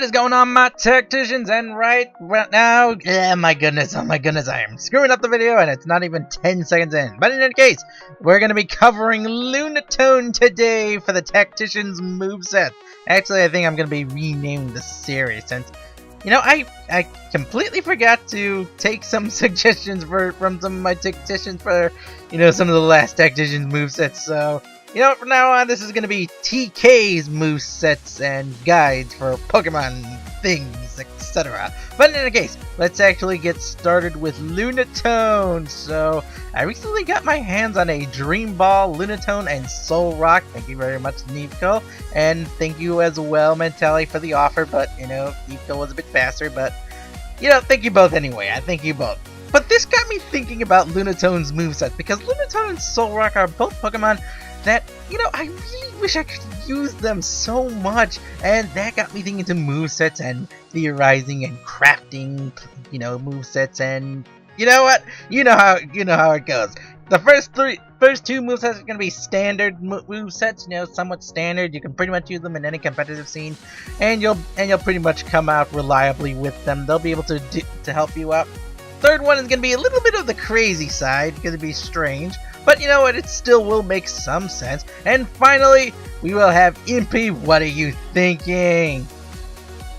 What is going on, my tacticians? And right now, oh my goodness, I am screwing up the video and it's not even 10 seconds in. But in any case, we're going to be covering Lunatone today for the Tacticians moveset. Actually, I think I'm going to be renaming the series since, you know, I completely forgot to take some suggestions from some of my tacticians for, you know, some of the last Tacticians movesets, so... You know, from now on, this is going to be TK's movesets and guides for Pokemon things, etc. But in any case, let's actually get started with Lunatone. So, I recently got my hands on a Dream Ball, Lunatone, and Soul Rock. Thank you very much, Neepco. And thank you as well, Mentally, for the offer. But, you know, Neepco was a bit faster. But, you know, thank you both anyway. I thank you both. But this got me thinking about Lunatone's moveset, because Lunatone and Soul Rock are both Pokemon that, you know, I really wish I could use them so much, and that got me thinking to movesets and theorizing and crafting, you know, movesets. And you know what? You know how it goes. The first two movesets are gonna be standard movesets, you know, somewhat standard. You can pretty much use them in any competitive scene, and you'll pretty much come out reliably with them. They'll be able to help you out. Third one is gonna be a little bit of the crazy side, because it'd be strange. But you know what, it still will make some sense. And finally, we will have Impy, what are you thinking?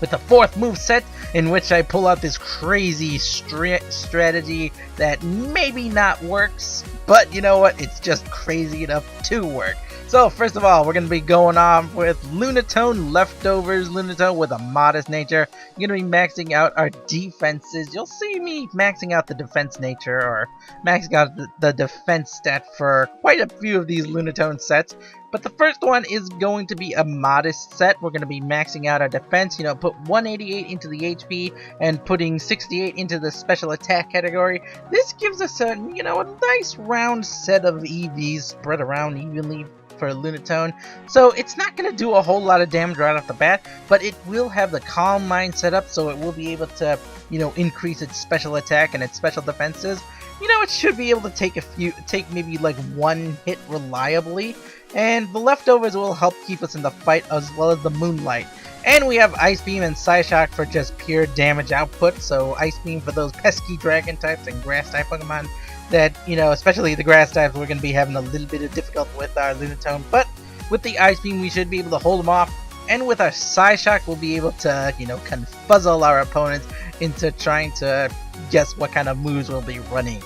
With the fourth moveset, in which I pull out this crazy strategy that maybe not works, but you know what, it's just crazy enough to work. So first of all, we're going to be going on with Lunatone Leftovers, Lunatone with a modest nature. We're going to be maxing out our defenses. You'll see me maxing out the defense nature, or maxing out the defense stat for quite a few of these Lunatone sets. But the first one is going to be a modest set. We're going to be maxing out our defense, you know, put 188 into the HP and putting 68 into the special attack category. This gives us a, you know, a nice round set of EVs spread around evenly for Lunatone. So it's not going to do a whole lot of damage right off the bat, but it will have the Calm Mind set up, so it will be able to, you know, increase its special attack and its special defenses. You know, it should be able to take maybe like one hit reliably, and the Leftovers will help keep us in the fight, as well as the Moonlight. And we have Ice Beam and Psyshock for just pure damage output, so Ice Beam for those pesky Dragon types and Grass type Pokemon that, you know, especially the Grass types, we're going to be having a little bit of difficulty with our Lunatone. But with the Ice Beam, we should be able to hold them off, and with our Psyshock, we'll be able to, you know, confuzzle our opponents into trying to guess what kind of moves we'll be running.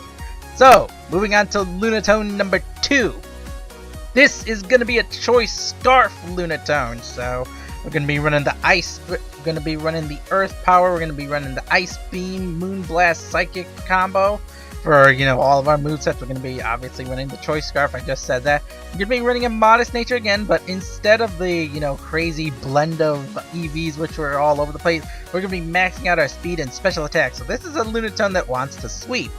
So, moving on to Lunatone number 2. This is going to be a Choice Scarf Lunatone. So, we're going to be running the Ice, we're going to be running the Earth Power, we're going to be running the Ice Beam, Moonblast, Psychic combo. For, you know, all of our movesets, we're going to be obviously running the Choice Scarf. I just said that. We're going to be running a Modest Nature again, but instead of the, you know, crazy blend of EVs, which were all over the place, we're going to be maxing out our speed and special attack. So this is a Lunatone that wants to sweep.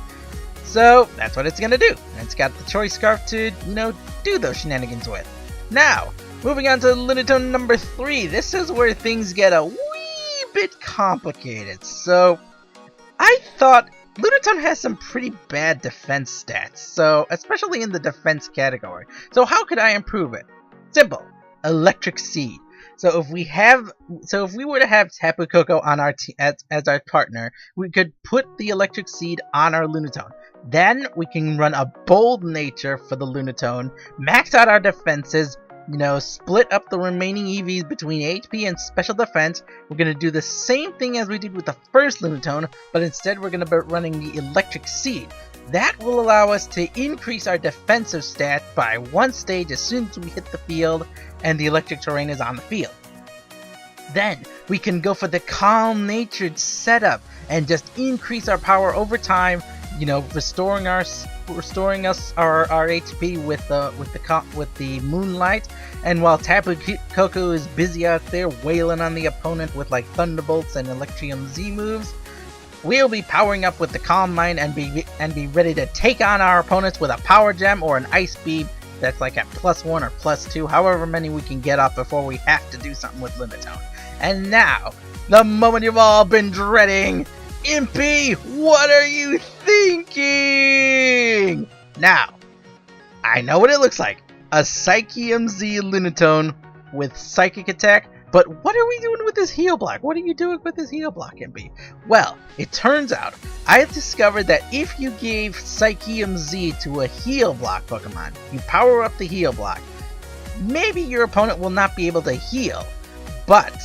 So that's what it's going to do. And it's got the Choice Scarf to, you know, do those shenanigans with. Now, moving on to Lunatone number 3. This is where things get a wee bit complicated. So, I thought Lunatone has some pretty bad defense stats, so especially in the defense category. So how could I improve it? Simple. Electric Seed. So if we were to have Tapu Koko on our as our partner, we could put the Electric Seed on our Lunatone. Then we can run a Bold Nature for the Lunatone, max out our defenses, you know, split up the remaining EVs between HP and special defense. We're going to do the same thing as we did with the first Lunatone, but instead we're going to be running the Electric Seed. That will allow us to increase our defensive stat by 1 stage as soon as we hit the field and the electric terrain is on the field. Then we can go for the Calm Natured setup and just increase our power over time, you know, restoring us our HP with the Moonlight. And while Tapu Koko is busy out there wailing on the opponent with like Thunderbolts and Electrium Z moves, we'll be powering up with the Calm Mind and be ready to take on our opponents with a Power Gem or an Ice Beam that's like at +1 or +2, however many we can get off before we have to do something with Lunatone. And now, the moment you've all been dreading. Impy, what are you thinking? Now, I know what it looks like. A Psychium Z Lunatone with Psychic Attack, But what are we doing with this heal block? What are you doing with this heal block, MP? Well, it turns out I have discovered that if you gave Psychium Z to a heal block Pokemon, you power up the heal block, maybe your opponent will not be able to heal, but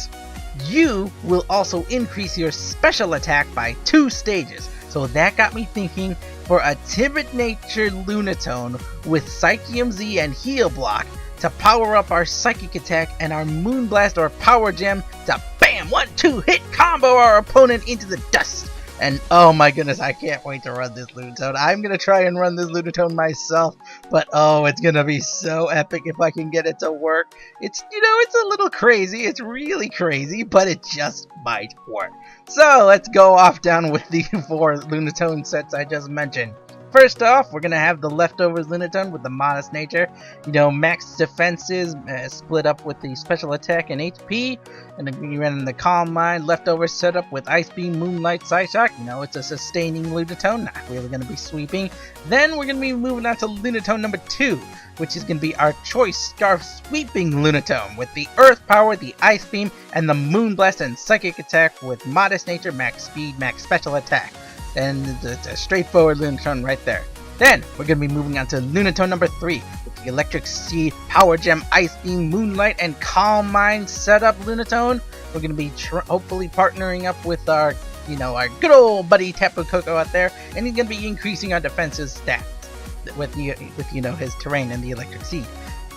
you will also increase your special attack by 2 stages. So that got me thinking, for a timid nature Lunatone with Psychium Z and heal block, to power up our psychic attack and our Moonblast or Power Gem to BAM! 1-2 hit combo our opponent into the dust. And oh my goodness, I can't wait to run this Lunatone. I'm gonna try and run this Lunatone myself, but oh, it's gonna be so epic if I can get it to work. It's, you know, it's a little crazy. It's really crazy, but it just might work. So let's go off down with the 4 Lunatone sets I just mentioned. First off, we're going to have the leftovers Lunatone with the modest nature. You know, max defenses split up with the special attack and HP. And then we run in the Calm Mind leftovers setup with Ice Beam, Moonlight, Psyshock. You know, it's a sustaining Lunatone, not really going to be sweeping. Then we're going to be moving on to Lunatone number 2, which is going to be our choice Scarf Sweeping Lunatone with the Earth Power, the Ice Beam, and the Moonblast and Psychic attack with modest nature, max speed, max special attack. And it's a straightforward Lunatone right there. Then we're going to be moving on to Lunatone number 3 with the Electric Seed, Power Gem, Ice Beam, Moonlight, and Calm Mind setup Lunatone. We're going to be hopefully partnering up with our, you know, our good old buddy Tapu Koko out there, and he's going to be increasing our defensive stats with you know, his terrain and the Electric Seed.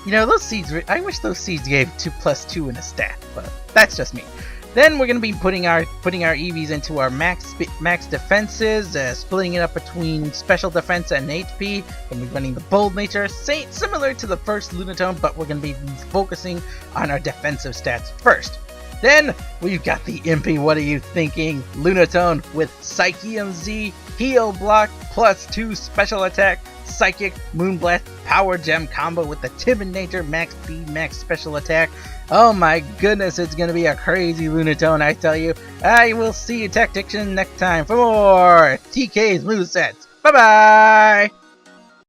You know, those seeds, I wish those seeds gave 2+2 in a stat, but that's just me. Then we're going to be putting our EVs into our max defenses, splitting it up between special defense and HP. We're going to be running the bold nature, similar to the first Lunatone, but we're going to be focusing on our defensive stats first. Then we've got the Impy, what are you thinking? Lunatone with Psychium Z, Heal Block, +2 special attack, Psychic, Moonblast, Power Gem combo with the timid nature, max speed, max special attack. Oh my goodness, it's going to be a crazy Lunatone, I tell you. I will see you Tactician next time for more TK's Movesets. Bye-bye!